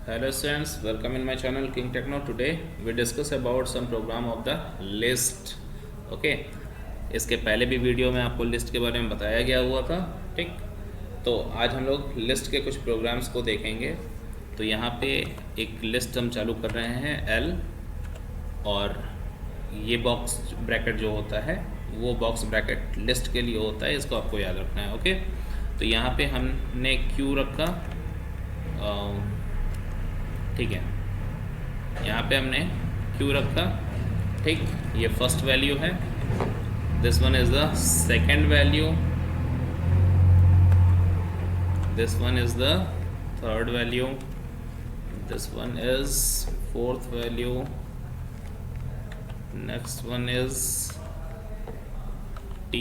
Hello students, welcome in my channel King Techno. Today we discuss about some program of the list. Okay, इसके पहले भी video में आपको list के बारे में बताया गया हुआ था. ठीक, तो आज हम लोग लिस्ट के कुछ प्रोग्राम्स को देखेंगे. तो यहाँ पे एक लिस्ट हम चालू कर रहे हैं L, और ये बॉक्स ब्रैकेट जो होता है वो बॉक्स ब्रैकेट लिस्ट के लिए होता है, इसको आपको याद रखना है. ओके, तो यहाँ पे हमने Q रखा. ठीक है, यहाँ पे हमने Q रखा. ठीक, ये फर्स्ट वैल्यू है. This one is the second value. This one is the third value. This one is fourth value. Next one is T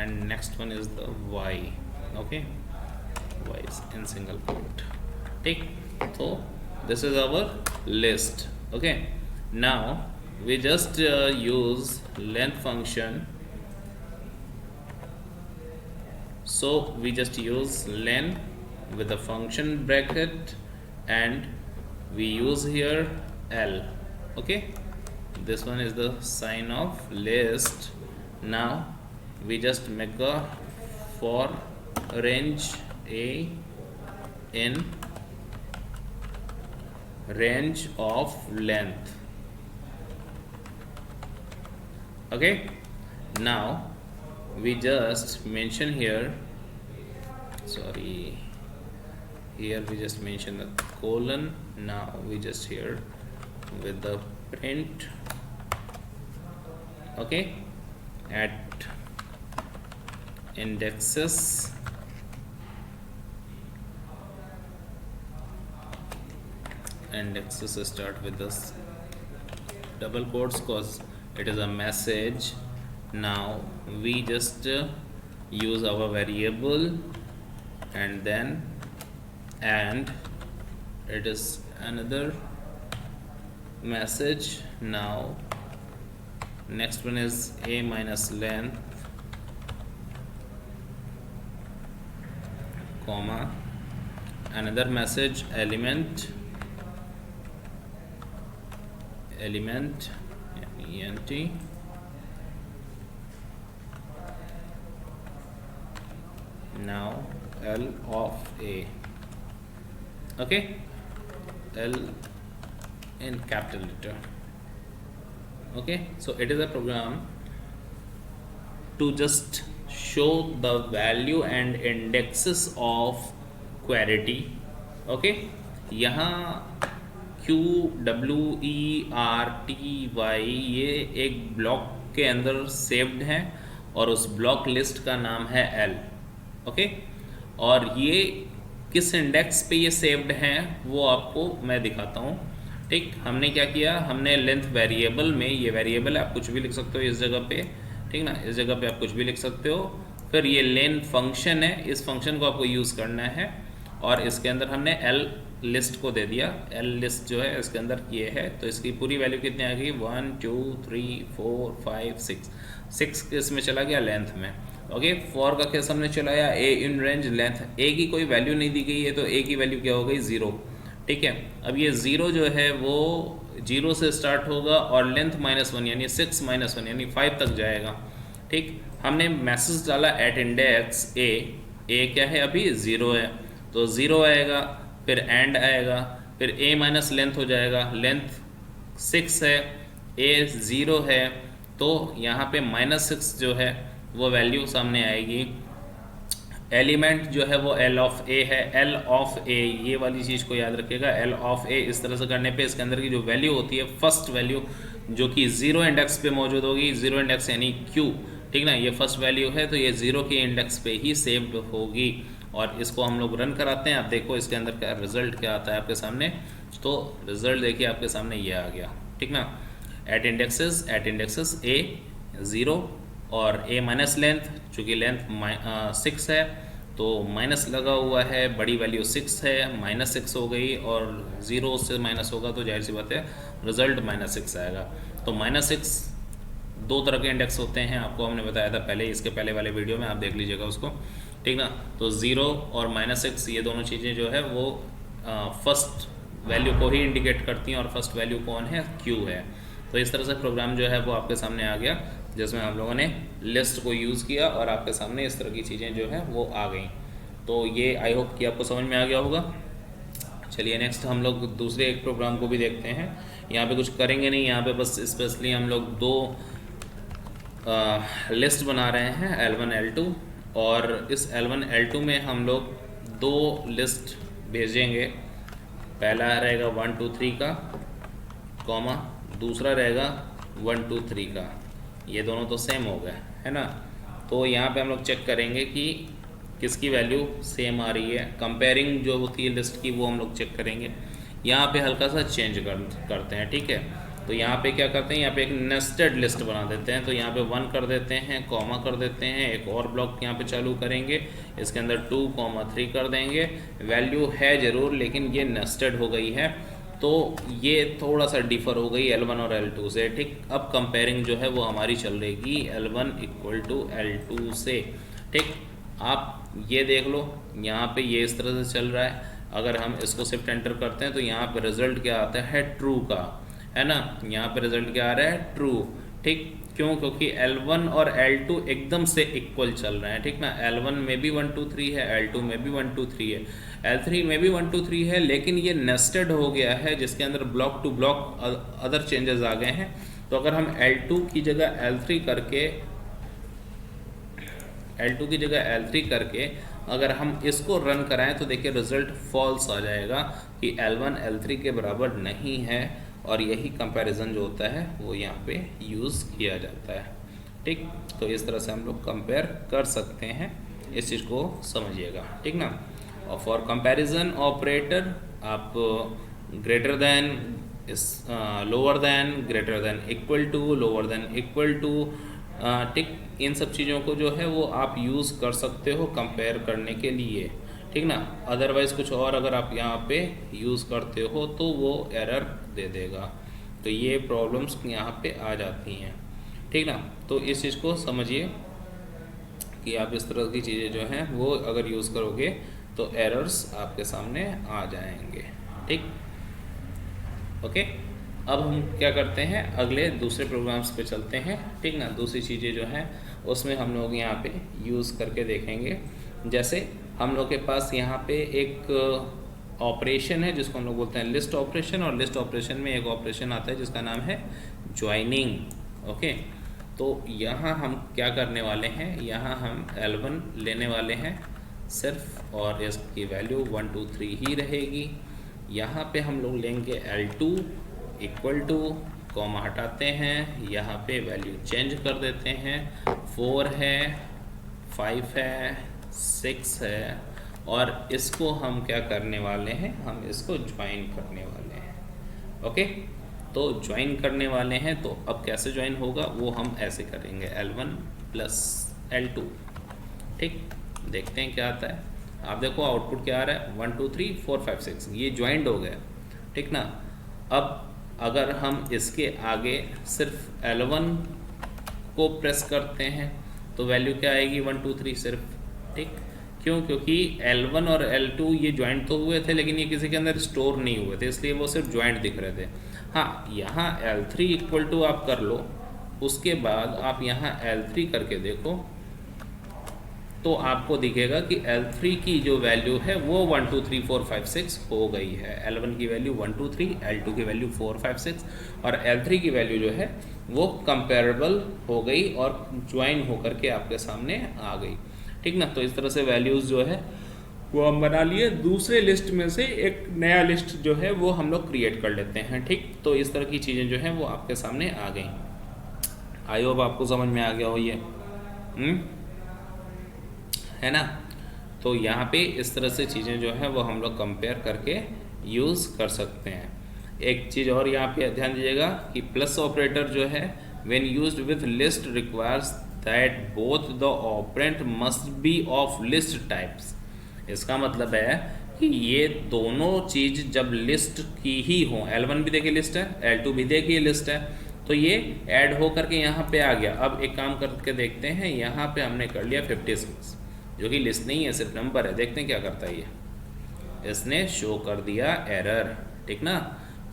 and next one is the Y. Okay, Y is in single quote. ठीक, so this is our list. Okay, now we just use length function. So we just use len with the function bracket and we use here L. Okay, this one is the sign of list. Now we just make a for range A in range of length. Okay, now we just mention here, here we just mention the colon. Now we just here with the print. Okay, at indexes start with this double quotes because it is a message. Now we just use our variable and then and it is another message. Now next one is A minus length comma another message element ent. Now L of A. Okay, L in capital letter. Okay, so it is a program to just show the value and indexes of query. Okay, यहाँ Q W E R T Y ये एक block के अंदर saved है और उस block list का नाम है L. ओके, और ये किस इंडेक्स पे ये सेव्ड हैं वो आपको मैं दिखाता हूँ. ठीक, हमने क्या किया, हमने लेंथ वेरिएबल में, ये वेरिएबल आप कुछ भी लिख सकते हो इस जगह पे. ठीक ना, इस जगह पे आप कुछ भी लिख सकते हो. फिर ये लेन फंक्शन है, इस फंक्शन को आपको यूज़ करना है और इसके अंदर हमने L लिस्ट को दे दिया. L लिस्ट जो है इसके अंदर ये है, तो इसकी पूरी वैल्यू कितनी आ गई 1 2 3 4 5 6 इसमें चला गया लेंथ में. ओके, फॉर का केस हमने चलाया A in range length. A की कोई वैल्यू नहीं दी गई है तो A की वैल्यू क्या हो गई 0. ठीक है, अब ये 0 जो है वो 0 से स्टार्ट होगा और लेंथ -1 यानी 6 -1 यानी 5 तक जाएगा. ठीक, हमने मैसेज डाला एट इंडेक्स A. क्या है अभी 0 है तो 0 आएगा, फिर एंड आएगा, फिर A माइनस लेंथ हो जाएगा. लेंथ 6 है, A 0 है, तो यहाँ पे -6 जो है वो वैल्यू सामने आएगी. एलिमेंट जो है वो L ऑफ A है. L ऑफ A ये वाली चीज़ को याद रखिएगा. L ऑफ A इस तरह से करने पे इसके अंदर की जो वैल्यू होती है फर्स्ट वैल्यू जो कि 0 इंडेक्स पे मौजूद होगी. 0 इंडेक्स यानी Q. ठीक ना, ये फर्स्ट वैल्यू है तो ये 0 के इंडेक्स पे ही सेव्ड होगी. और इसको हम लोग रन कराते हैं. आप देखो इसके अंदर का रिजल्ट क्या आता है आपके सामने. तो रिजल्ट देखिए आपके सामने ये आ गया. ठीक ना, एट इंडेक्सेस A 0 और A माइनस लेंथ, चूँकि लेंथ 6 है तो माइनस लगा हुआ है. बड़ी वैल्यू 6 है, -6 हो गई और 0 से माइनस होगा तो जाहिर सी बात है रिजल्ट -6 आएगा. तो -6 दो तरह के इंडेक्स होते हैं, आपको हमने बताया था पहले, इसके पहले वाले वीडियो में, आप देख लीजिएगा उसको. ठीक ना, तो 0 और -6 ये दोनों चीज़ें जो है वो फर्स्ट वैल्यू को ही इंडिकेट करती हैं और फर्स्ट वैल्यू कौन है, क्यू है। तो इस तरह से प्रोग्राम जो है वो आपके सामने आ गया, जिसमें हम लोगों ने लिस्ट को यूज़ किया और आपके सामने इस तरह की चीज़ें जो है वो आ गई। तो ये आई होप कि आपको समझ में आ गया होगा। चलिए नेक्स्ट हम लोग दूसरे एक प्रोग्राम को भी देखते हैं। यहाँ पे कुछ करेंगे नहीं, यहाँ पे बस स्पेशली हम लोग दो लिस्ट बना रहे हैं L1 L2, और इस L1 L2 में हम लोग दो लिस्ट भेजेंगे। पहला रहेगा 1 2 3 का, कॉमा दूसरा रहेगा 1 2 3 का। ये दोनों तो सेम हो गए है ना। तो यहाँ पे हम लोग चेक करेंगे कि किसकी वैल्यू सेम आ रही है। कंपेयरिंग जो होती है लिस्ट की वो हम लोग चेक करेंगे। यहाँ पे हल्का सा चेंज करते हैं, ठीक है। तो यहाँ पे क्या करते हैं, यहाँ पे एक नेस्टेड लिस्ट बना देते हैं। तो यहाँ पे 1 कर देते हैं, कॉमा कर देते हैं, एक और ब्लॉक यहाँ पे चालू करेंगे, इसके अंदर 2 3 कर देंगे। वैल्यू है ज़रूर लेकिन ये नेस्टेड हो गई है, तो ये थोड़ा सा डिफर हो गई L1 और L2 से, ठीक। अब कंपेयरिंग जो है वो हमारी चल रहेगी L1 = L2 से, ठीक। आप ये देख लो, यहाँ पे ये इस तरह से चल रहा है। अगर हम इसको शिफ्ट एंटर करते हैं तो यहाँ पे रिजल्ट क्या आता है, ट्रू का, है ना। यहाँ पे रिजल्ट क्या आ रहा है, ट्रू, ठीक। क्यों, क्योंकि L1 और L2 एकदम से इक्वल चल रहे हैं, ठीक ना। L1 में भी 1 2 3 है, L2 में भी 1 2 3 है, L3 में भी 1 2 3 है, लेकिन ये नेस्टेड हो गया है जिसके अंदर block to block other changes आ गए हैं। तो अगर हम L2 की जगह L3 करके अगर हम इसको रन कराएं तो देखिए रिजल्ट फॉल्स आ जाएगा कि L1 L3 के बराबर नहीं है, और यही कंपैरिजन जो होता है वो यहाँ पे यूज़ किया जाता है, ठीक। तो इस तरह से हम लोग कंपेयर कर सकते हैं, इस चीज़ को समझिएगा, ठीक ना। और फॉर कंपैरिजन ऑपरेटर आप greater than, lower than, greater than equal to, lower than equal to, ठीक। इन सब चीज़ों को जो है वो आप यूज़ कर सकते हो कंपेयर करने के लिए, ठीक ना। अदरवाइज़ कुछ और अगर आप यहाँ पे यूज़ करते हो तो वो एरर दे देगा। तो ये प्रॉब्लम्स यहाँ पे आ जाती हैं, ठीक ना। तो इस चीज़ को समझिए कि आप इस तरह की चीज़ें जो हैं वो अगर यूज़ करोगे तो एरर्स आपके सामने आ जाएंगे, ठीक। ओके, अब हम क्या करते हैं, अगले दूसरे प्रोग्राम्स पे चलते हैं, ठीक ना। दूसरी चीज़ें जो हैं उसमें हम लोग यहाँ पे यूज़ करके देखेंगे। जैसे हम लोग के पास यहाँ पे एक ऑपरेशन है जिसको हम लोग बोलते हैं लिस्ट ऑपरेशन, और लिस्ट ऑपरेशन में एक ऑपरेशन आता है जिसका नाम है ज्वाइनिंग। ओके, तो यहाँ हम क्या करने वाले हैं, यहाँ हम L1 लेने वाले हैं सिर्फ, और इसकी वैल्यू 1 2 3 ही रहेगी। यहाँ पे हम लोग लेंगे L2 = कॉमा हटाते हैं, यहाँ पे वैल्यू चेंज कर देते हैं, 4 है, 5 है, 6 है, और इसको हम क्या करने वाले हैं, हम इसको ज्वाइन करने वाले हैं। ओके, तो ज्वाइन करने वाले हैं, तो अब कैसे ज्वाइन होगा वो हम ऐसे करेंगे, L1 + L2, ठीक। देखते हैं क्या आता है। आप देखो आउटपुट क्या आ रहा है, 1 2 3 4 5 6, ये ज्वाइंट हो गया, ठीक ना। अब अगर हम इसके आगे सिर्फ L1 को प्रेस करते हैं तो वैल्यू क्या आएगी, 1 2 3 सिर्फ, ठीक। क्यों, क्योंकि L1 और L2 ये ज्वाइंट तो हुए थे लेकिन ये किसी के अंदर स्टोर नहीं हुए थे, इसलिए वो सिर्फ ज्वाइंट दिख रहे थे। हाँ, यहाँ L3 = आप कर लो, उसके बाद आप यहाँ L3 करके देखो तो आपको दिखेगा कि L3 की जो वैल्यू है वो 1 2 3 4 5 6 हो गई है। L1 की वैल्यू 1 2 3, L2 की वैल्यू 4 5 6, और L3 की वैल्यू जो है वो कंपेरेबल हो गई और ज्वाइन होकर के आपके सामने आ गई, ठीक ना। तो इस तरह से वैल्यूज़ जो है वो हम बना लिए। दूसरे लिस्ट में से एक नया लिस्ट जो है वो हम लोग क्रिएट कर लेते हैं, ठीक। तो इस तरह की चीज़ें जो हैं वो आपके सामने आ गई। आई होप आपको समझ में आ गया हो ये, है ना। तो यहाँ पे इस तरह से चीज़ें जो हैं वो हम लोग कंपेयर करके यूज़ कर सकते हैं। एक चीज़ और यहाँ पे ध्यान दीजिएगा कि प्लस ऑपरेटर जो है when used with list requires that both the operand must be of list types. इसका मतलब है कि ये दोनों चीज़ जब लिस्ट की ही हो, L1 भी देखिए लिस्ट है, L2 भी देखिए लिस्ट है, तो ये ऐड हो करके यहाँ पे आ गया। अब एक काम करके देखते हैं, यहाँ पे हमने कर लिया 56, जो कि लिस्ट नहीं है, सिर्फ नंबर है। देखते हैं क्या करता है ये। इसने शो कर दिया एरर, ठीक ना।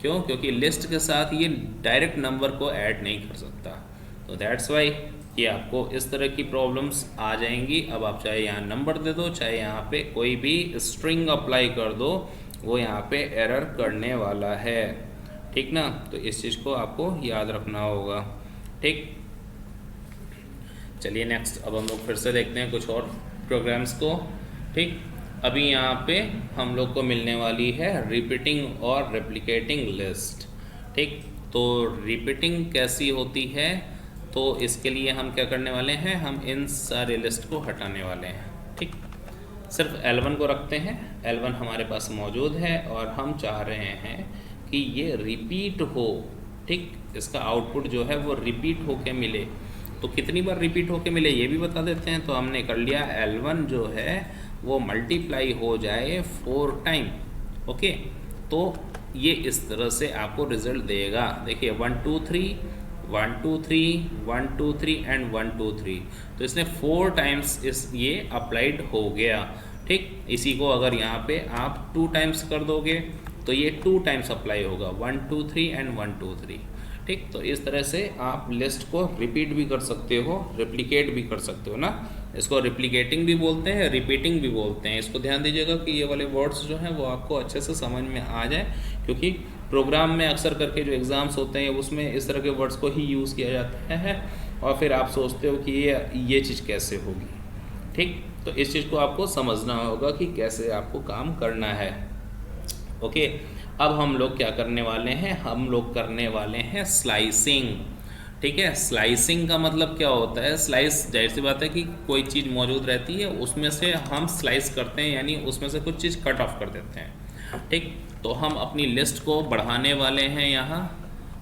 क्यों? क्योंकि लिस्ट के साथ ये डायरेक्ट नंबर को ऐड नहीं कर सकता, तो दैट्स वाई कि आपको इस तरह की प्रॉब्लम्स आ जाएंगी। अब आप चाहे यहाँ नंबर दे दो, चाहे यहाँ पे कोई भी स्ट्रिंग अप्लाई कर दो, वो यहाँ पे एरर करने वाला है, ठीक ना। तो इस चीज़ को आपको याद रखना होगा, ठीक। चलिए नेक्स्ट, अब हम लोग फिर से देखते हैं कुछ और प्रोग्राम्स को, ठीक। अभी यहाँ पे हम लोग को मिलने वाली है रिपीटिंग और रेप्लिकेटिंग लिस्ट, ठीक। तो रिपीटिंग कैसी होती है, तो इसके लिए हम क्या करने वाले हैं, हम इन सारे लिस्ट को हटाने वाले हैं, ठीक। सिर्फ L1 को रखते हैं, L1 हमारे पास मौजूद है और हम चाह रहे हैं कि ये रिपीट हो, ठीक। इसका आउटपुट जो है वो रिपीट होके मिले। तो कितनी बार रिपीट होके मिले ये भी बता देते हैं। तो हमने कर लिया L1 जो है वो मल्टीप्लाई हो जाए 4 टाइम, ओके। तो ये इस तरह से आपको रिजल्ट देगा। देखिए 1 2 3 1 2 3 1 2 3 एंड 1 2 3, तो इसने 4 टाइम्स ये अप्लाइड हो गया, ठीक। इसी को अगर यहाँ पे आप 2 टाइम्स कर दोगे तो ये 2 टाइम्स अप्लाई होगा, 1 2 3 एंड 1 2 3, ठीक। तो इस तरह से आप लिस्ट को रिपीट भी कर सकते हो, रिप्लिकेट भी कर सकते हो ना। इसको रिप्लिकेटिंग भी बोलते हैं, रिपीटिंग भी बोलते हैं। इसको ध्यान दीजिएगा कि ये वाले वर्ड्स जो हैं वो आपको अच्छे से समझ में आ जाए, क्योंकि प्रोग्राम में अक्सर करके जो एग्ज़ाम्स होते हैं उसमें इस तरह के वर्ड्स को ही यूज़ किया जाता है और फिर आप सोचते हो कि ये चीज़ कैसे होगी, ठीक। तो इस चीज़ को आपको समझना होगा कि कैसे आपको काम करना है, ओके। अब हम लोग क्या करने वाले हैं, हम लोग करने वाले हैं स्लाइसिंग, ठीक है। स्लाइसिंग का मतलब क्या होता है, स्लाइस जाहिर सी बात है कि कोई चीज़ मौजूद रहती है उसमें से हम स्लाइस करते हैं, यानी उसमें से कुछ चीज़ कट ऑफ कर देते हैं, ठीक। तो हम अपनी लिस्ट को बढ़ाने वाले हैं यहाँ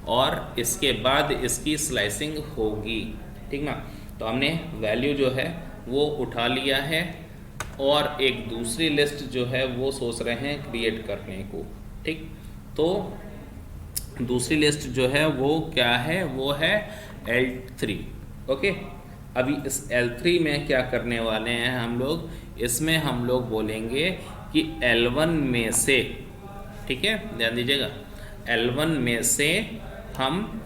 और इसके बाद इसकी स्लाइसिंग होगी, ठीक ना। तो हमने वैल्यू जो है वो उठा लिया है और एक दूसरी लिस्ट जो है वो सोच रहे हैं क्रिएट करने को, ठीक। तो दूसरी लिस्ट जो है वो क्या है, वो है L3, ओके। अभी इस L3 में क्या करने वाले हैं हम लोग, इसमें हम लोग बोलेंगे कि L1 में से, ठीक है, ध्यान दीजिएगा, L1 में से हम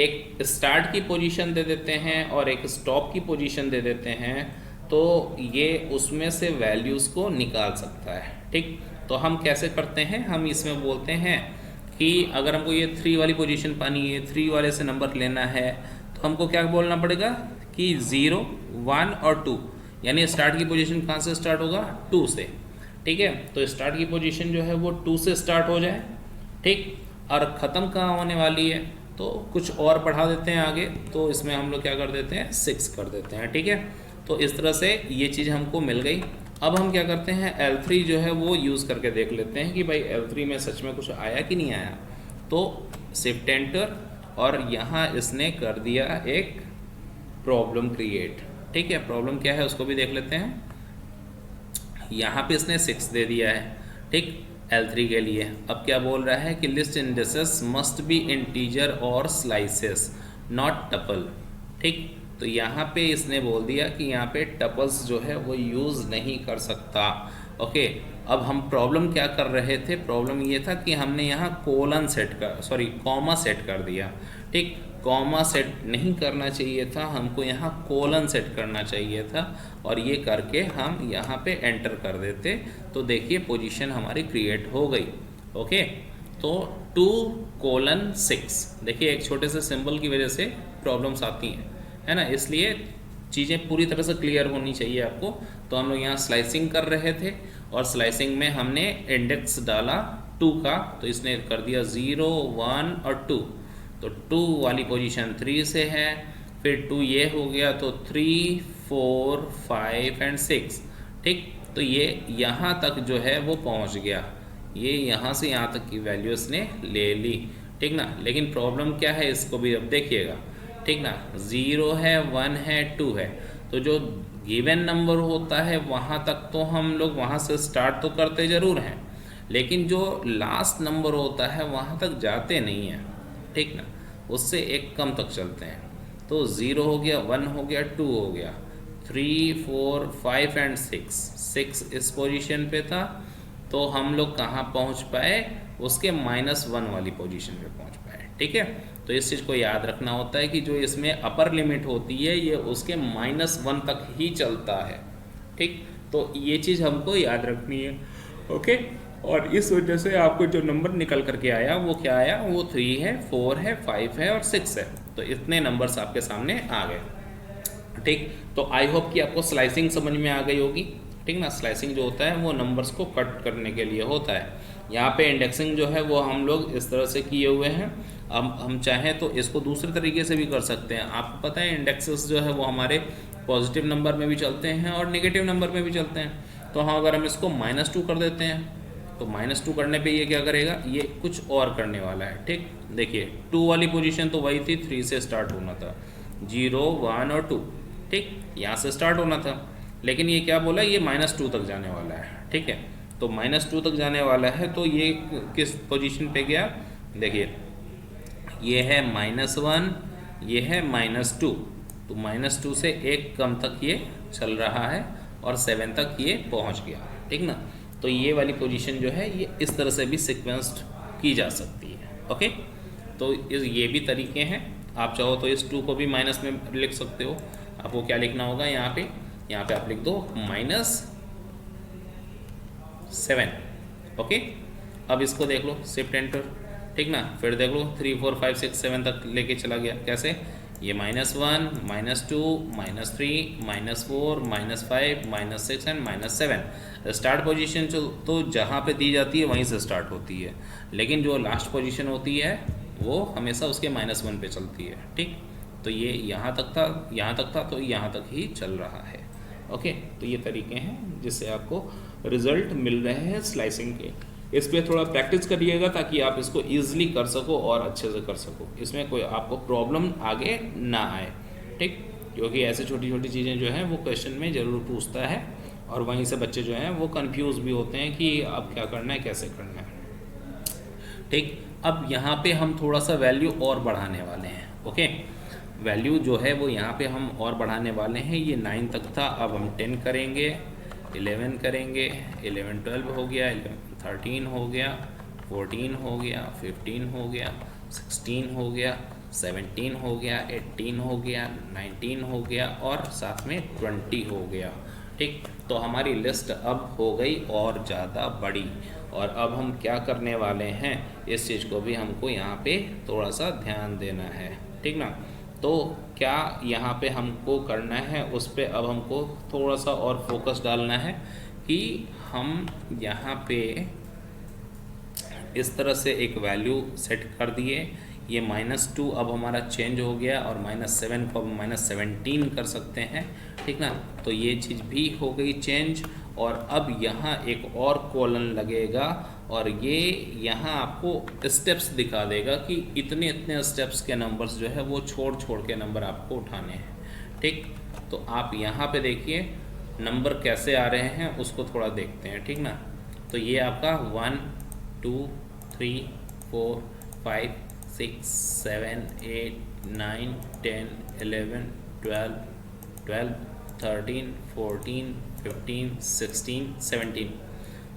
एक स्टार्ट की पोजीशन दे देते हैं और एक स्टॉप की पोजीशन दे देते हैं, तो ये उसमें से वैल्यूज़ को निकाल सकता है, ठीक। तो हम कैसे करते हैं, हम इसमें बोलते हैं कि अगर हमको ये 3 वाली पोजीशन पानी है, 3 वाले से नंबर लेना है, तो हमको क्या बोलना पड़ेगा कि 0 1 और 2, यानी स्टार्ट की पोजीशन कहाँ से स्टार्ट होगा, 2 से, ठीक है। तो स्टार्ट की पोजीशन जो है वो 2 से स्टार्ट हो जाए, ठीक। और ख़त्म कहाँ होने वाली है, तो कुछ और बढ़ा देते हैं आगे, तो इसमें हम लोग क्या कर देते हैं 6 कर देते हैं, ठीक है। तो इस तरह से ये चीज़ हमको मिल गई। अब हम क्या करते हैं, L3 जो है वो यूज़ करके देख लेते हैं कि भाई L3 में सच में कुछ आया कि नहीं आया। तो शिफ्ट एंटर और यहाँ इसने कर दिया एक प्रॉब्लम क्रिएट, ठीक है। प्रॉब्लम क्या है उसको भी देख लेते हैं। यहाँ पे इसने 6 दे दिया है, ठीक, L3 के लिए। अब क्या बोल रहा है कि list indices must be integer और स्लाइसेस नॉट टपल, ठीक। तो यहाँ पे इसने बोल दिया कि यहाँ पे टपल्स जो है वो यूज़ नहीं कर सकता, ओके। अब हम प्रॉब्लम क्या कर रहे थे, प्रॉब्लम ये था कि हमने यहाँ कॉमा सेट कर दिया, ठीक। कॉमा सेट नहीं करना चाहिए था, हमको यहाँ कोलन सेट करना चाहिए था और ये करके हम यहाँ पे एंटर कर देते, तो देखिए पोजीशन हमारी क्रिएट हो गई, ओके। तो 2:6, देखिए एक छोटे से सिंबल की वजह से प्रॉब्लम्स आती हैं, है ना, इसलिए चीज़ें पूरी तरह से क्लियर होनी चाहिए आपको। तो हम लोग यहाँ स्लाइसिंग कर रहे थे और स्लाइसिंग में हमने इंडेक्स डाला 2 का, तो इसने कर दिया 0 1 और 2, तो 2 वाली पोजीशन 3 से है, फिर 2 ये हो गया तो 3 4 5 एंड 6, ठीक। तो ये यहाँ तक जो है वो पहुँच गया, ये यहाँ से यहाँ तक की वैल्यू इसने ले ली, ठीक ना। लेकिन प्रॉब्लम क्या है इसको भी अब देखिएगा, ठीक ना। 0 है 1 है 2 है, तो जो गिवन नंबर होता है वहाँ तक तो हम लोग वहाँ से स्टार्ट तो करते ज़रूर हैं, लेकिन जो लास्ट नंबर होता है वहाँ तक जाते नहीं हैं, ठीक ना, उससे एक कम तक चलते हैं। तो 0 हो गया, 1 हो गया, 2 हो गया, 3 4 5 एंड 6 इस पोजीशन पे था, तो हम लोग कहाँ पहुँच पाए, उसके -1 वाली पोजीशन पे पहुँच पाए। ठीक है, तो इस चीज़ को याद रखना होता है कि जो इसमें अपर लिमिट होती है ये उसके -1 तक ही चलता है। ठीक, तो ये चीज़ हमको याद रखनी है। ओके, और इस वजह से आपको जो नंबर निकल करके आया वो क्या आया, वो 3 है, 4 है, 5 है और 6 है। तो इतने नंबर्स आपके सामने आ गए। ठीक, तो आई होप कि आपको स्लाइसिंग समझ में आ गई होगी। ठीक ना, स्लाइसिंग जो होता है वो नंबर्स को कट करने के लिए होता है। यहाँ पे इंडेक्सिंग जो है वो हम लोग इस तरह से किए हुए हैं। अब हम चाहें तो इसको दूसरे तरीके से भी कर सकते हैं। आपको पता है इंडेक्सेस जो है वो हमारे पॉजिटिव नंबर में भी चलते हैं और नेगेटिव नंबर में भी चलते हैं। तो हाँ, अगर हम इसको -2 कर देते हैं तो -2 करने पे ये क्या करेगा, ये कुछ और करने वाला है। ठीक, देखिए 2 वाली पोजीशन तो वही थी, 3 से स्टार्ट होना था, 0, 1 और 2। ठीक, यहाँ से स्टार्ट होना था, लेकिन ये क्या बोला, ये -2 तक जाने वाला है। ठीक है, तो -2 तक जाने वाला है, तो ये किस पोजीशन पे गया, देखिए ये है -1, ये है -2, तो -2 से एक कम तक ये चल रहा है और 7 तक ये पहुंच गया। ठीक ना, तो ये वाली पोजीशन जो है ये इस तरह से भी सिक्वेंस्ड की जा सकती है। ओके, तो ये भी तरीके हैं। आप चाहो तो इस 2 को भी माइनस में लिख सकते हो। आपको क्या लिखना होगा, यहाँ पे आप लिख दो -7। ओके, अब इसको देख लो, शिफ्ट एंटर। ठीक ना, फिर देख लो 3, 4, 5, 6, 7 तक लेके चला गया। कैसे, ये -1, -2, -3, -4, -5, -6 एंड -7। स्टार्ट पोजीशन तो जहाँ पे दी जाती है वहीं से स्टार्ट होती है, लेकिन जो लास्ट पोजीशन होती है वो हमेशा उसके -1 पे चलती है। ठीक, तो ये यहाँ तक था, तो यहाँ तक ही चल रहा है। ओके, तो ये तरीके हैं जिससे आपको रिजल्ट मिल रहे हैं स्लाइसिंग के। इस पर थोड़ा प्रैक्टिस करिएगा ताकि आप इसको ईजिली कर सको और अच्छे से कर सको, इसमें कोई आपको प्रॉब्लम आगे ना आए। ठीक, क्योंकि ऐसे छोटी छोटी चीज़ें जो हैं वो क्वेश्चन में ज़रूर पूछता है और वहीं से बच्चे जो हैं वो कंफ्यूज भी होते हैं कि अब क्या करना है, कैसे करना है। ठीक, अब यहाँ पे हम थोड़ा सा वैल्यू और बढ़ाने वाले हैं। ओके, वैल्यू जो है वो यहाँ पे हम और बढ़ाने वाले हैं। ये 9 तक था, अब हम 10 करेंगे, 11 करेंगे, 11 12 हो गया, 13 हो गया, 14 हो गया, 15 हो गया, 16 हो गया, 17 हो गया, 18 हो गया, 19 हो गया और साथ में 20 हो गया। ठीक, तो हमारी लिस्ट अब हो गई और ज़्यादा बड़ी। और अब हम क्या करने वाले हैं, इस चीज़ को भी हमको यहाँ पे थोड़ा सा ध्यान देना है। ठीक ना, तो क्या यहाँ पे हमको करना है, उस पर अब हमको थोड़ा सा और फोकस डालना है कि हम यहाँ पे इस तरह से एक वैल्यू सेट कर दिए। ये -2 अब हमारा चेंज हो गया और -7 को अब -17 कर सकते हैं। ठीक ना, तो ये चीज़ भी हो गई चेंज। और अब यहाँ एक और कॉलन लगेगा और ये यहाँ आपको स्टेप्स दिखा देगा कि इतने इतने स्टेप्स के नंबर्स जो है वो छोड़ छोड़ के नंबर आपको उठाने हैं। ठीक, तो आप यहाँ पे देखिए नंबर कैसे आ रहे हैं उसको थोड़ा देखते हैं। ठीक ना, तो ये आपका 1, 2, 3, 4, 5, 6, 7, 8, 9, 10, 11, 12, 13, 14, 15, 16,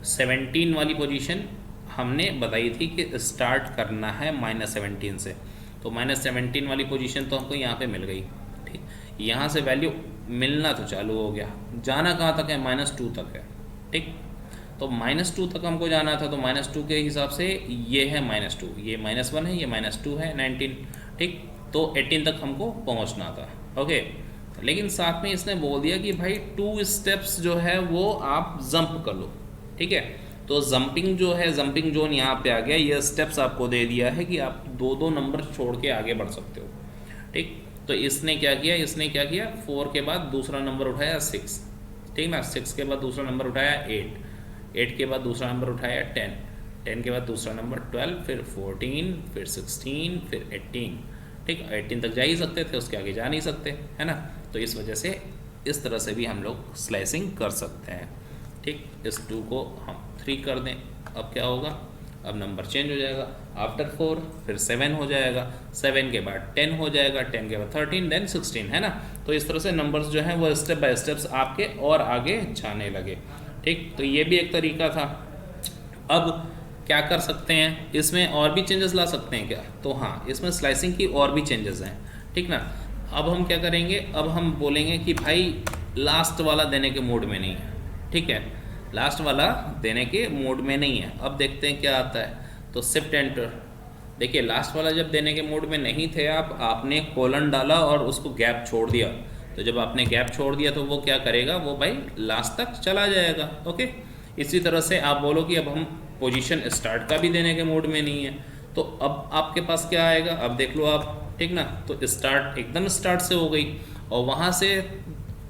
17 वाली पोजीशन हमने बताई थी कि स्टार्ट करना है -17 से। तो -17 वाली पोजीशन तो हमको यहाँ पे मिल गई। ठीक, यहाँ से वैल्यू मिलना तो चालू हो गया, जाना कहाँ तक है, -2 तक है। ठीक, तो -2 तक हमको जाना था, तो -2 के हिसाब से ये है -2, ये -1 है, ये -2 है, 19। ठीक, तो 18 तक हमको पहुँचना था। ओके, लेकिन साथ में इसने बोल दिया कि भाई 2 स्टेप्स जो है वो आप जंप कर लो। ठीक है, तो जंपिंग जो है, जंपिंग जोन यहाँ पे आ गया। ये स्टेप्स आपको दे दिया है कि आप 2-2 नंबर छोड़ के आगे बढ़ सकते हो। ठीक, तो इसने क्या किया 4 के बाद दूसरा नंबर उठाया 6। ठीक ना, 6 के बाद दूसरा नंबर उठाया 8 के बाद दूसरा नंबर उठाया 10 के बाद दूसरा नंबर 12, फिर 14, फिर 16, फिर 18। ठीक, 18 तक जा ही सकते थे, उसके आगे जा नहीं सकते, है ना। तो इस वजह से इस तरह से भी हम लोग स्लाइसिंग कर सकते हैं। ठीक, इस 2 को हम 3 कर दें, अब क्या होगा, अब नंबर चेंज हो जाएगा। आफ्टर 4 फिर 7 हो जाएगा, 7 के बाद 10 हो जाएगा, 10 के बाद 13, देन 16, है ना। तो इस तरह से नंबर्स जो हैं वो स्टेप बाय स्टेप्स आपके और आगे जाने लगे। ठीक, तो ये भी एक तरीका था। अब क्या कर सकते हैं, इसमें और भी चेंजेस ला सकते हैं क्या? तो हाँ, इसमें स्लाइसिंग की और भी चेंजेस हैं, ठीक ना। अब हम क्या करेंगे, अब हम बोलेंगे कि भाई लास्ट वाला देने के मोड में नहीं है, ठीक है, लास्ट वाला देने के मोड में नहीं है। अब देखते हैं क्या आता है, तो शिफ्ट एंटर। देखिए लास्ट वाला जब देने के मोड में नहीं थे आप, आपने कोलन डाला और उसको गैप छोड़ दिया, तो जब आपने गैप छोड़ दिया तो वो क्या करेगा, वो भाई लास्ट तक चला जाएगा। ओके, इसी तरह से आप बोलो कि अब हम पोजीशन स्टार्ट का भी देने के मोड में नहीं है, तो अब आपके पास क्या आएगा, अब देख लो आप, ठीक ना। तो स्टार्ट एकदम स्टार्ट से हो गई, और वहाँ से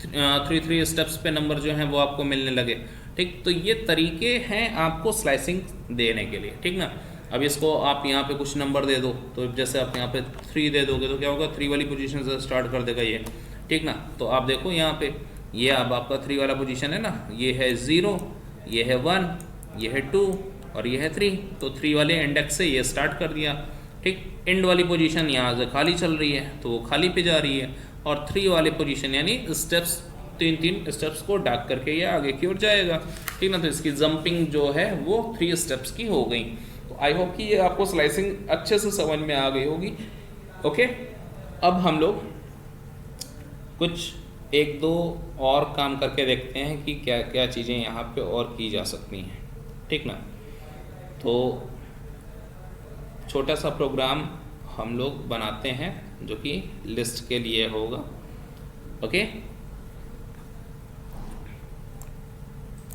3 स्टेप्स पे नंबर जो हैं वो आपको मिलने लगे, ठीक। तो ये तरीके हैं आपको स्लाइसिंग देने के लिए, ठीक ना। अब इसको आप यहाँ पे कुछ नंबर दे दो, तो जैसे आप यहाँ पे 3 दे दोगे तो क्या होगा, 3 वाली पोजीशन से स्टार्ट कर देगा ये, ठीक ना। तो आप देखो यहाँ पे ये अब आपका 3 वाला पोजीशन है ना, ये है 0, ये है 1, ये है 2 और ये है 3। तो 3 वाले इंडेक्स से ये स्टार्ट कर दिया, ठीक। एंड वाली पोजीशन यहाँ से खाली चल रही है तो वो खाली पे जा रही है, और 3 वाले पोजीशन यानी स्टेप्स 3 स्टेप्स को डाक करके ये आगे की ओर जाएगा, ठीक ना। तो इसकी जंपिंग जो है वो 3 स्टेप्स की हो गई। तो आई होप कि ये आपको स्लाइसिंग अच्छे से समझ में आ गई होगी। ओके, अब हम लोग कुछ 1-2 और काम करके देखते हैं कि क्या क्या चीज़ें यहाँ पे और की जा सकती हैं, ठीक ना। तो छोटा सा प्रोग्राम हम लोग बनाते हैं जो कि लिस्ट के लिए होगा। ओके,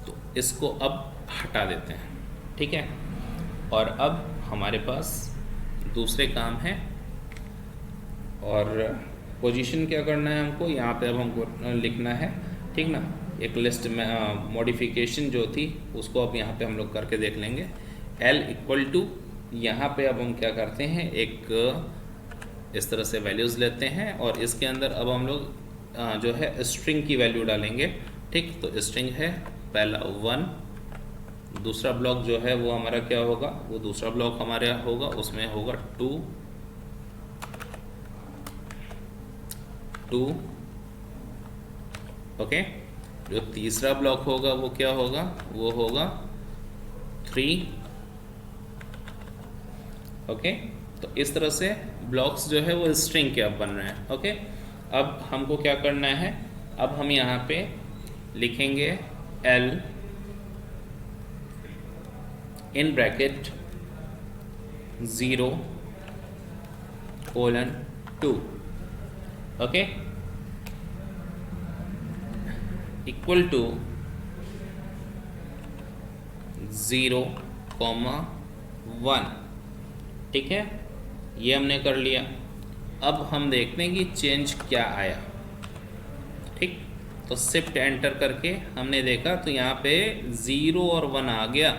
तो इसको अब हटा देते हैं, ठीक है। और अब हमारे पास दूसरे काम हैं, और पोजीशन क्या करना है हमको, यहाँ पे अब हमको लिखना है, ठीक ना। एक लिस्ट में मॉडिफिकेशन जो थी उसको अब यहाँ पे हम लोग करके देख लेंगे। L इक्वल टू, यहाँ पे अब हम क्या करते हैं, एक इस तरह से वैल्यूज़ लेते हैं, और इसके अंदर अब हम लोग जो है स्ट्रिंग की वैल्यू डालेंगे, ठीक। तो स्ट्रिंग है पहला 1, दूसरा ब्लॉक जो है वो हमारा क्या होगा, वो दूसरा ब्लॉक हमारा होगा, उसमें होगा 2, ओके। जो तीसरा ब्लॉक होगा वो क्या होगा, वो होगा 3, ओके। तो इस तरह से ब्लॉक्स जो है वो स्ट्रिंग के अब बन रहे हैं, ओके। अब हमको क्या करना है, अब हम यहाँ पे लिखेंगे L in bracket 0:2, okay, equal to 0,1, ठीक है। ये हमने कर लिया। अब हम देखते हैं कि चेंज क्या आया, ठीक। तो शिफ्ट एंटर करके हमने देखा तो यहाँ पे 0 और 1 आ गया,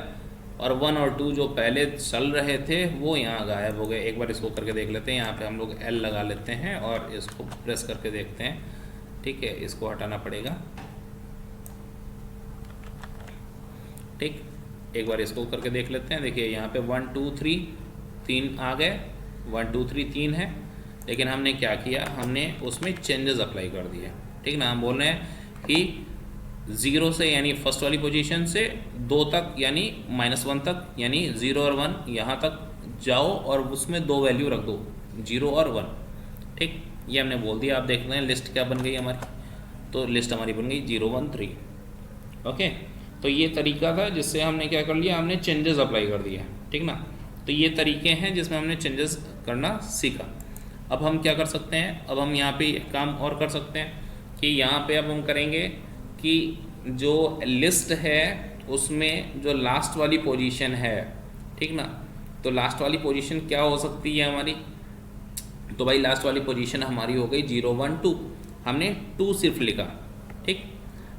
और 1 और 2 जो पहले चल रहे थे वो यहाँ गायब हो गए। एक बार इसको करके देख लेते हैं, यहाँ पे हम लोग L लगा लेते हैं और इसको प्रेस करके देखते हैं, ठीक है। इसको हटाना पड़ेगा, ठीक। एक बार इसको करके देख लेते हैं। देखिए यहाँ पे 1 2 3 3 आ गए, 1 2 3 3 है, लेकिन हमने क्या किया, हमने उसमें चेंजेस अप्लाई कर दिए, ठीक ना। हम बोल रहे हैं कि 0 से यानी फर्स्ट वाली पोजीशन से 2 तक यानी -1 तक, यानी 0 और 1 यहाँ तक जाओ और उसमें 2 वैल्यू रख दो, 0 और 1, ठीक। ये हमने बोल दिया। आप देख रहे हैं लिस्ट क्या बन गई हमारी, तो लिस्ट हमारी बन गई 0 1 3, ओके। तो ये तरीका था जिससे हमने क्या कर लिया, हमने चेंजेस अप्लाई कर दिया, ठीक ना। तो ये तरीके हैं जिसमें हमने चेंजेस करना सीखा। अब हम क्या कर सकते हैं, अब हम यहाँ पे एक काम और कर सकते हैं कि यहाँ पे अब हम करेंगे कि जो लिस्ट है उसमें जो लास्ट वाली पोजीशन है, ठीक ना। तो लास्ट वाली पोजीशन क्या हो सकती है हमारी, तो भाई लास्ट वाली पोजीशन हमारी हो गई 0 1 2, हमने 2 सिर्फ लिखा, ठीक।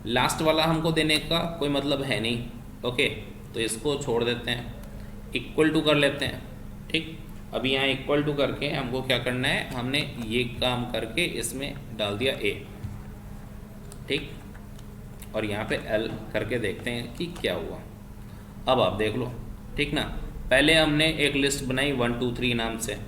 लास्ट वाला हमको देने का कोई मतलब है नहीं, ओके। तो इसको छोड़ देते हैं, इक्वल टू कर लेते हैं, ठीक। अब यहाँ इक्वल टू करके हमको क्या करना है, हमने ये काम करके इसमें डाल दिया A, ठीक। और यहाँ पे L करके देखते हैं कि क्या हुआ। अब आप देख लो, ठीक ना। पहले हमने एक लिस्ट बनाई 1 2 3 नाम से,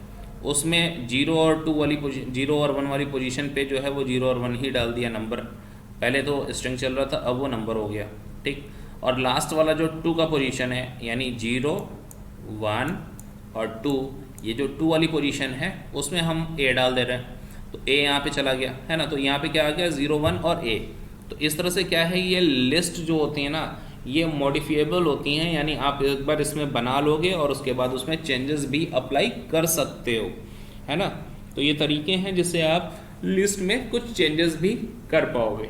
उसमें 0 और 2 वाली 0 और 1 वाली पोजीशन पे जो है वो 0 और 1 ही डाल दिया नंबर। पहले तो स्ट्रिंग चल रहा था, अब वो नंबर हो गया, ठीक। और लास्ट वाला जो 2 का पोजीशन है यानी 0, 1 और 2, ये जो 2 वाली पोजीशन है उसमें हम ए डाल दे रहे हैं, तो ए यहाँ पे चला गया है ना, तो यहाँ पे क्या आ गया 0, 1 और ए। तो इस तरह से क्या है, ये लिस्ट जो होती है ना ये मॉडिफिएबल होती हैं, यानी आप एक बार इसमें बना लोगे और उसके बाद उसमें चेंजेस भी अप्लाई कर सकते हो, है ना। तो ये तरीके हैं जिससे आप लिस्ट में कुछ चेंजेस भी कर पाओगे।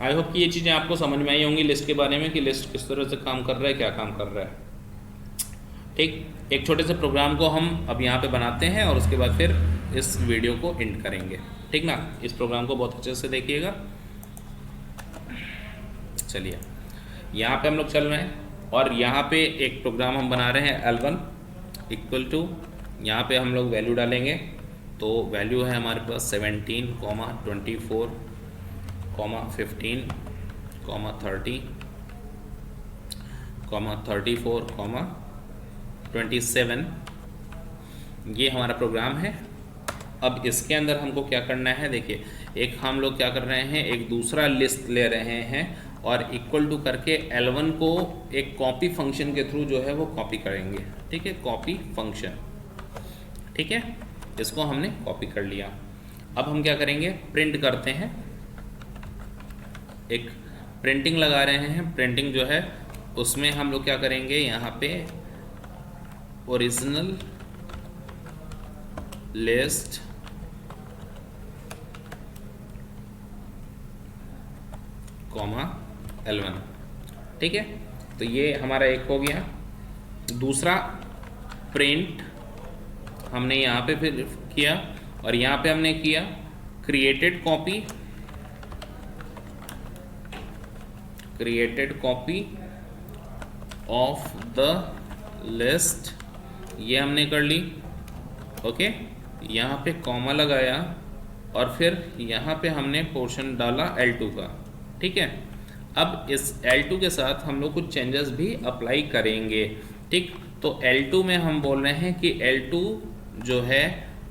आई होप कि ये चीज़ें आपको समझ में आई होंगी लिस्ट के बारे में, कि लिस्ट किस तरह से काम कर रहा है, क्या काम कर रहा है। ठीक, एक छोटे से प्रोग्राम को हम अब यहाँ पे बनाते हैं और उसके बाद फिर इस वीडियो को एंड करेंगे, ठीक ना। इस प्रोग्राम को बहुत अच्छे से देखिएगा। चलिए, यहाँ पे हम लोग चल रहे हैं और यहाँ पे एक प्रोग्राम हम बना रहे हैं L1 इक्वल टू, यहाँ पे हम लोग वैल्यू डालेंगे, तो वैल्यू है हमारे पास 17, 24, 15, 30, 34, 27, ये हमारा प्रोग्राम है। अब इसके अंदर हमको क्या करना है, देखिए एक हम लोग क्या कर रहे हैं, एक दूसरा लिस्ट ले रहे हैं और इक्वल टू करके L1 को एक कॉपी फंक्शन के थ्रू जो है वो कॉपी करेंगे, ठीक है, कॉपी फंक्शन, ठीक है, इसको हमने कॉपी कर लिया। अब हम क्या करेंगे, प्रिंट करते हैं, एक प्रिंटिंग लगा रहे हैं। प्रिंटिंग जो है उसमें हम लोग क्या करेंगे, यहाँ पे ओरिजिनल लिस्ट कॉमा L1, ठीक है, तो ये हमारा एक हो गया। दूसरा प्रिंट हमने यहाँ पे फिर किया और यहाँ पे हमने किया created copy of the list, ये हमने कर ली, ओके। यहाँ पे कॉमा लगाया और फिर यहाँ पे हमने पोर्शन डाला L2 का, ठीक है। अब इस L2 के साथ हम लोग कुछ चेंजेस भी अप्लाई करेंगे, ठीक। तो L2 में हम बोल रहे हैं कि L2 जो है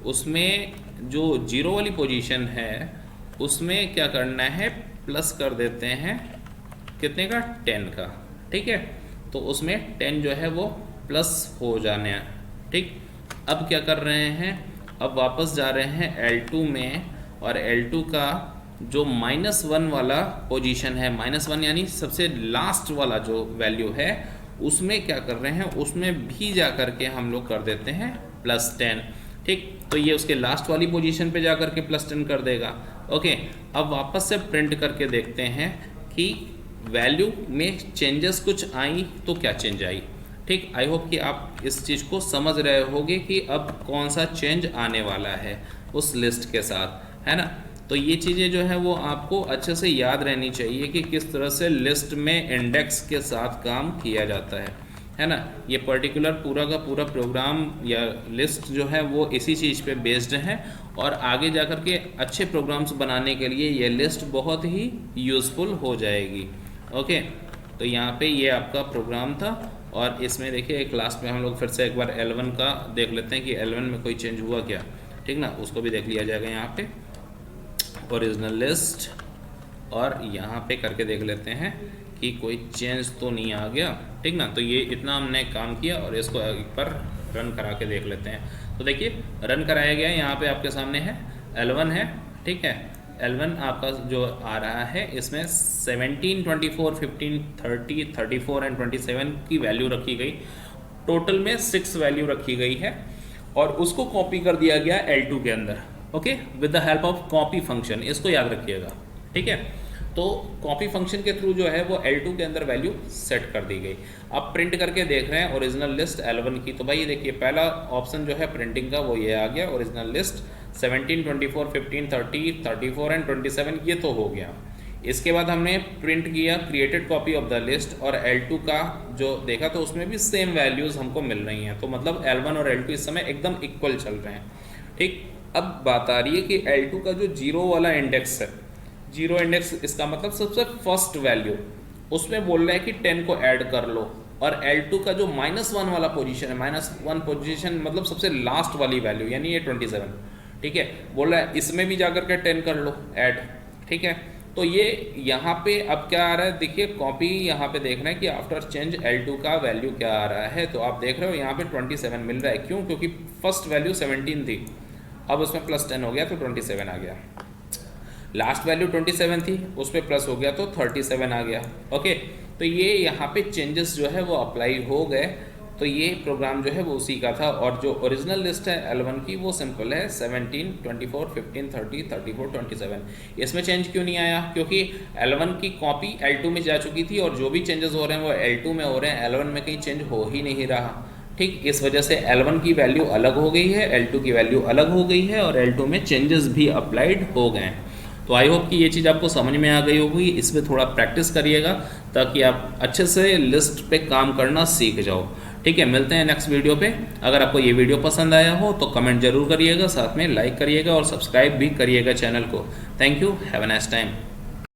उसमें जो 0 वाली पोजीशन है उसमें क्या करना है, प्लस कर देते हैं, कितने का, 10 का, ठीक है। तो उसमें 10 जो है वो प्लस हो जाने, ठीक। अब क्या कर रहे हैं, अब वापस जा रहे हैं L2 में और L2 का जो -1 वाला पोजीशन है, -1 यानी सबसे लास्ट वाला जो वैल्यू है, उसमें क्या कर रहे हैं, उसमें भी जा कर के हम लोग कर देते हैं +10, ठीक। तो ये उसके लास्ट वाली पोजीशन पे जा कर के +10 कर देगा, ओके। अब वापस से प्रिंट करके देखते हैं कि वैल्यू में चेंजेस कुछ आई तो क्या चेंज आई, ठीक। आई होप कि आप इस चीज़ को समझ रहे होगे कि अब कौन सा चेंज आने वाला है उस लिस्ट के साथ, है ना। तो ये चीज़ें जो है वो आपको अच्छे से याद रहनी चाहिए कि किस तरह से लिस्ट में इंडेक्स के साथ काम किया जाता है ना। ये पर्टिकुलर पूरा का पूरा प्रोग्राम या लिस्ट जो है वो इसी चीज़ पे बेस्ड है और आगे जा कर के अच्छे प्रोग्राम्स बनाने के लिए ये लिस्ट बहुत ही यूज़फुल हो जाएगी, ओके। तो यहाँ पे ये आपका प्रोग्राम था और इसमें देखिए एक लास्ट में हम लोग फिर से एक बार L1 का देख लेते हैं कि L1 में कोई चेंज हुआ क्या, ठीक ना, उसको भी देख लिया जाएगा। यहाँ पे ओरिजिनल लिस्ट और यहाँ पे करके देख लेते हैं कि कोई चेंज तो नहीं आ गया, ठीक ना। तो ये इतना हमने काम किया और इसको एक बार रन करा के देख लेते हैं। तो देखिए रन कराया गया, यहाँ पे आपके सामने है L1 है, ठीक है। L1 आपका जो आ रहा है इसमें 17, 24, 15, 30, 34 एंड 27 की वैल्यू रखी गई, टोटल में 6 वैल्यू रखी गई है और उसको कॉपी कर दिया गया L2 के अंदर, okay, with the help of copy function, इसको याद रखिएगा, ठीक है। तो कॉपी फंक्शन के थ्रू जो है वो L2 के अंदर वैल्यू सेट कर दी गई। अब प्रिंट करके देख रहे हैं ओरिजिनल लिस्ट L1 की, तो भाई देखिए पहला ऑप्शन जो है प्रिंटिंग का वो ये आ गया, ओरिजिनल लिस्ट 17, 24, 15, 30, 34 एंड 27, ये तो हो गया। इसके बाद हमने प्रिंट किया created copy of the list और L2 का जो देखा तो उसमें भी सेम वैल्यूज़ हमको मिल रही हैं, तो मतलब L1 और L2 इस समय एकदम इक्वल चल रहे हैं, ठीक। अब बात आ रही है कि L2 का जो 0 वाला इंडेक्स है, 0 इंडेक्स इसका मतलब सबसे फर्स्ट वैल्यू, उसमें बोल रहा है कि 10 को ऐड कर लो और L2 का जो -1 वाला पोजीशन है, -1 पोजीशन मतलब सबसे लास्ट वाली वैल्यू यानी ये 27, ठीक है, बोल रहा है इसमें भी जाकर के 10 कर लो ऐड, ठीक है। तो तो ये यहाँ पे अब क्या आ रहा है, देखिए कॉपी यहाँ पे देख रहे हैं कि आफ्टर चेंज L2 का वैल्यू क्या आ रहा है, तो आप देख रहे हो यहाँ पे 27 मिल रहा है। क्यों? क्योंकि फर्स्ट वैल्यू 17 थी, अब उसमें प्लस 10 हो गया तो 27 आ गया। लास्ट वैल्यू 27 थी, उस पर प्लस हो गया तो 37 आ गया। ओके, तो ये यहाँ पे चेंजेस जो है वो अप्लाई हो गए। तो ये प्रोग्राम जो है वो उसी का था। और जो ओरिजिनल लिस्ट है L1 की वो सिंपल है 17, 24, 15, 30, 34, 27। इसमें चेंज क्यों नहीं आया? क्योंकि L1 की कॉपी L2 में जा चुकी थी और जो भी चेंजेस हो रहे हैं वो L2 में हो रहे हैं, L1 में कहीं चेंज हो ही नहीं रहा। ठीक, इस वजह से L1 की वैल्यू अलग हो गई है, L2 की वैल्यू अलग हो गई है और L2 में चेंजेस भी अप्लाइड हो गए हैं। तो आई होप कि ये चीज़ आपको समझ में आ गई होगी। इस पर थोड़ा प्रैक्टिस करिएगा ताकि आप अच्छे से लिस्ट पे काम करना सीख जाओ। ठीक है, मिलते हैं नेक्स्ट वीडियो पे। अगर आपको ये वीडियो पसंद आया हो तो कमेंट जरूर करिएगा, साथ में लाइक करिएगा और सब्सक्राइब भी करिएगा चैनल को। Thank you, have a nice time.